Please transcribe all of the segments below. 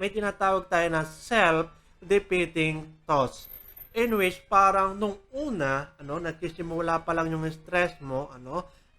may tinatawag tayo na self-defeating thoughts. In which parang nung una, nagsisimula pa lang yung stress mo,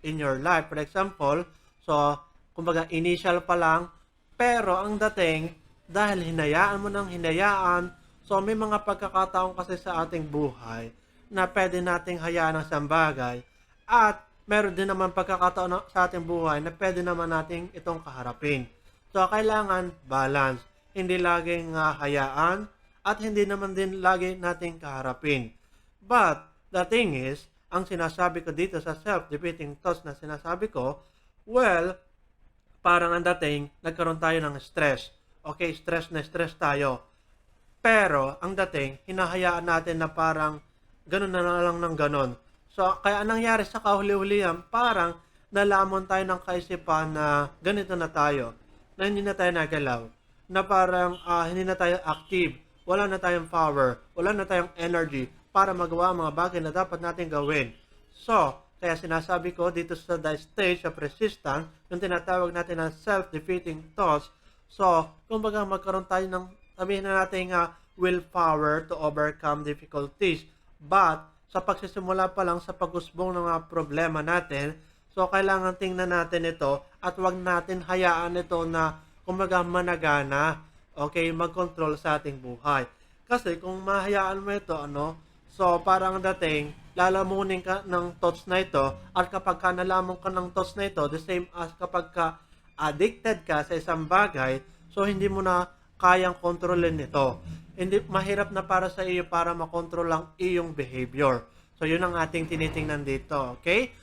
in your life. For example, so, kumbaga initial pa lang, pero ang dating, dahil hinayaan mo ng hinayaan, so may mga pagkakataon kasi sa ating buhay na pwede nating hayaan ng isang bagay at meron din naman pagkakataon sa ating buhay na pwede naman nating itong kaharapin. So, kailangan balance. Hindi laging hayaan at hindi naman din lagi nating kaharapin. But, the thing is, ang sinasabi ko dito sa self-defeating thoughts na sinasabi ko, well, parang ang dating, nagkaroon tayo ng stress. Okay, stress na stress tayo. Pero, ang dating, hinahayaan natin na parang ganun na lang ng ganun. So, kaya anong nangyari sa kahuli-hulihan, parang nalamon tayo ng kaisipan na ganito na tayo, na hindi na tayo nagalaw, na parang hindi na tayo active, wala na tayong power, wala na tayong energy para magawa ang mga bagay na dapat natin gawin. So, kaya sinasabi ko dito sa the stage of resistance, yung tinatawag natin na self-defeating thoughts. So, kumbaga magkaroon tayo ng, sabihin na natin willpower to overcome difficulties. But, sa pagsisimula pa lang sa pag-usbong ng mga problema natin, so kailangan tingnan natin ito at wag natin hayaan ito na kumbaga managana, okay, mag-control sa ating buhay. Kasi kung mahayaan mo ito, so parang dating, lalamunin ka ng thoughts na ito at kapag ka nalamon ka ng thoughts na ito, the same as kapag ka addicted ka sa isang bagay, so hindi mo na kayang kontrolin ito. Hindi mahirap na para sa iyo para makontrol ang iyong behavior. So yun ang ating tinitingnan dito, okay?